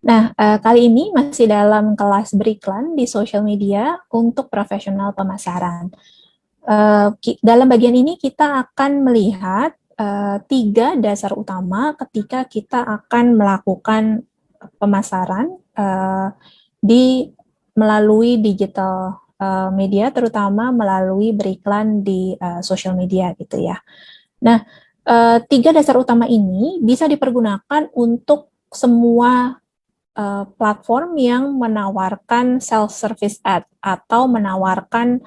Nah, kali ini masih dalam kelas beriklan di social media untuk profesional pemasaran. Dalam bagian ini kita akan melihat tiga dasar utama ketika kita akan melakukan pemasaran di melalui digital media, terutama melalui beriklan di social media gitu ya. Nah, tiga dasar utama ini bisa dipergunakan untuk semua platform yang menawarkan self-service ad atau menawarkan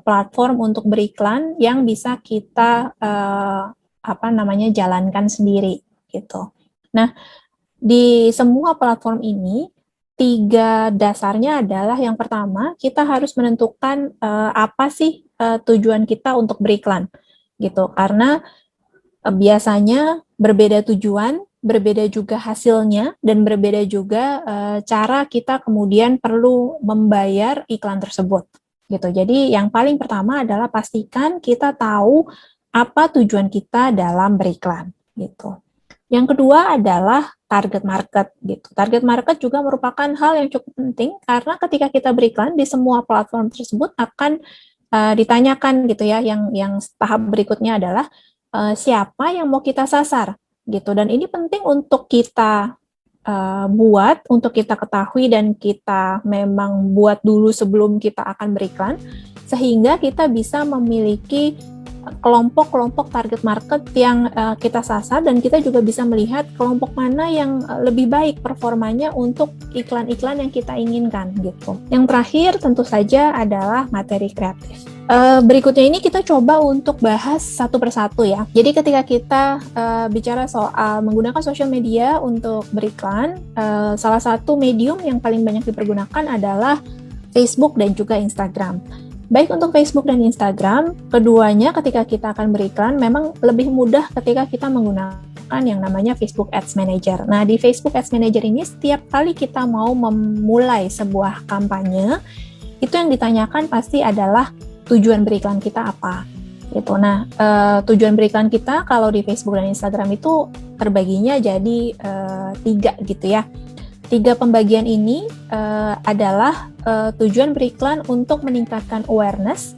platform untuk beriklan yang bisa kita jalankan sendiri gitu. Nah, di semua platform ini tiga dasarnya adalah yang pertama kita harus menentukan apa sih tujuan kita untuk beriklan gitu, karena biasanya berbeda tujuan, berbeda juga hasilnya, dan berbeda juga cara kita kemudian perlu membayar iklan tersebut. Gitu. Jadi yang paling pertama adalah pastikan kita tahu apa tujuan kita dalam beriklan. Gitu. Yang kedua adalah target market. Gitu. Target market juga merupakan hal yang cukup penting karena ketika kita beriklan di semua platform tersebut akan ditanyakan gitu ya. Yang tahap berikutnya adalah siapa yang mau kita sasar gitu, dan ini penting untuk kita buat, untuk kita ketahui dan kita memang buat dulu sebelum kita akan beriklan, sehingga kita bisa memiliki kelompok-kelompok target market yang kita sasar, dan kita juga bisa melihat kelompok mana yang lebih baik performanya untuk iklan-iklan yang kita inginkan gitu. Yang terakhir tentu saja adalah materi kreatif. Berikutnya ini kita coba untuk bahas satu persatu ya. Jadi ketika kita bicara soal menggunakan sosial media untuk beriklan, salah satu medium yang paling banyak dipergunakan adalah Facebook dan juga Instagram. Baik untuk Facebook dan Instagram, keduanya ketika kita akan beriklan memang lebih mudah ketika kita menggunakan yang namanya Facebook Ads Manager. Nah, di Facebook Ads Manager ini setiap kali kita mau memulai sebuah kampanye, itu yang ditanyakan pasti adalah tujuan beriklan kita apa. Gitu. Nah, tujuan beriklan kita kalau di Facebook dan Instagram itu terbaginya jadi 3 gitu ya. 3 pembagian ini adalah tujuan beriklan untuk meningkatkan awareness.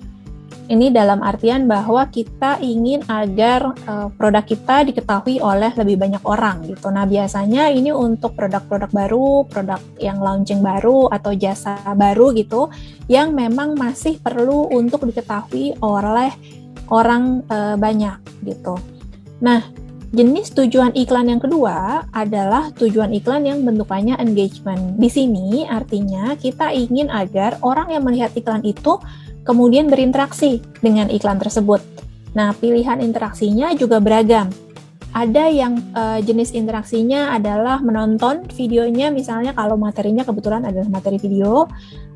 Ini dalam artian bahwa kita ingin agar produk kita diketahui oleh lebih banyak orang gitu. Nah, biasanya ini untuk produk-produk baru, produk yang launching baru atau jasa baru gitu, yang memang masih perlu untuk diketahui oleh orang banyak gitu. Nah, jenis tujuan iklan yang kedua adalah tujuan iklan yang bentukannya engagement. Di sini artinya kita ingin agar orang yang melihat iklan itu kemudian berinteraksi dengan iklan tersebut. Nah, pilihan interaksinya juga beragam. Ada yang jenis interaksinya adalah menonton videonya, misalnya kalau materinya kebetulan adalah materi video,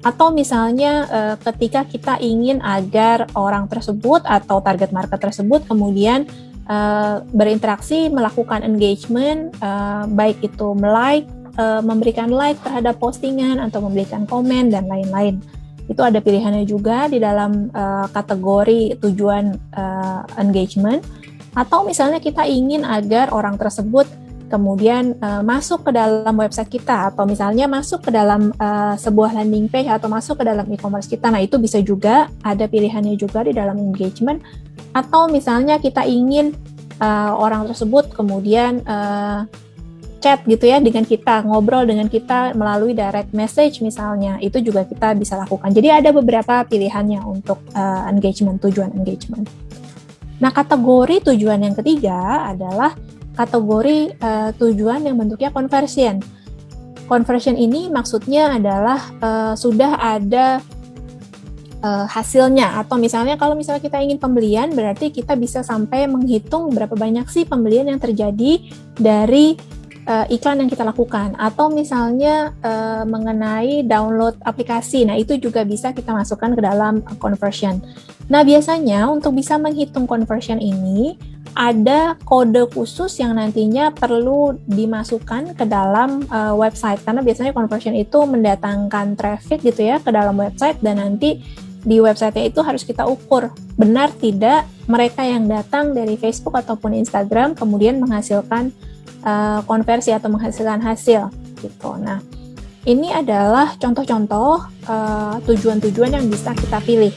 atau misalnya ketika kita ingin agar orang tersebut atau target market tersebut kemudian berinteraksi, melakukan engagement, baik itu memberikan like terhadap postingan atau memberikan komen dan lain-lain. Itu ada pilihannya juga di dalam kategori tujuan engagement. Atau misalnya kita ingin agar orang tersebut kemudian masuk ke dalam website kita, atau misalnya masuk ke dalam sebuah landing page atau masuk ke dalam e-commerce kita. Nah, itu bisa juga ada pilihannya juga di dalam engagement. Atau misalnya kita ingin orang tersebut kemudian chat gitu ya dengan kita, ngobrol dengan kita melalui direct message misalnya, itu juga kita bisa lakukan. Jadi ada beberapa pilihannya untuk engagement, tujuan engagement. Nah, kategori tujuan yang ketiga adalah kategori tujuan yang bentuknya conversion. Conversion ini maksudnya adalah sudah ada hasilnya, atau misalnya kalau misalnya kita ingin pembelian, berarti kita bisa sampai menghitung berapa banyak sih pembelian yang terjadi dari iklan yang kita lakukan, atau misalnya mengenai download aplikasi. Nah, itu juga bisa kita masukkan ke dalam conversion. Nah, biasanya untuk bisa menghitung conversion ini ada kode khusus yang nantinya perlu dimasukkan ke dalam website, karena biasanya conversion itu mendatangkan traffic gitu ya ke dalam website, dan nanti di website-nya itu harus kita ukur benar tidak mereka yang datang dari Facebook ataupun Instagram kemudian menghasilkan konversi atau menghasilkan hasil gitu. Nah, ini adalah contoh-contoh tujuan-tujuan yang bisa kita pilih.